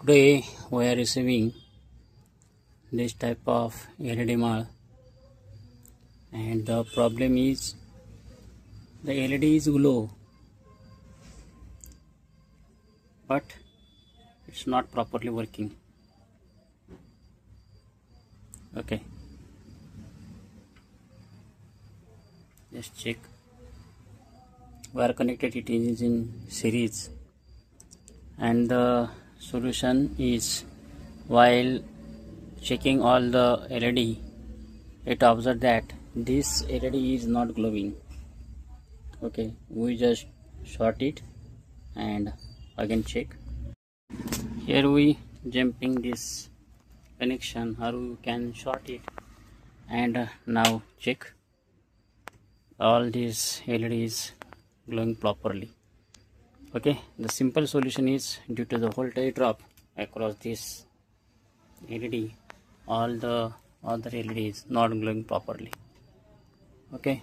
Today we are receiving this type of LED Maal, and the problem is the LED is glow but it's not properly working. Okay, just check. We are connected, it is in series, and the solution is, while checking all the LED, it observed that this LED is not glowing. Okay, we just short it and again check. Here we jumping this connection, or we can short it, and now check all these LEDs glowing properly. Okay, the simple solution is, due to the voltage drop across this LED, all the other LEDs not glowing properly. Okay.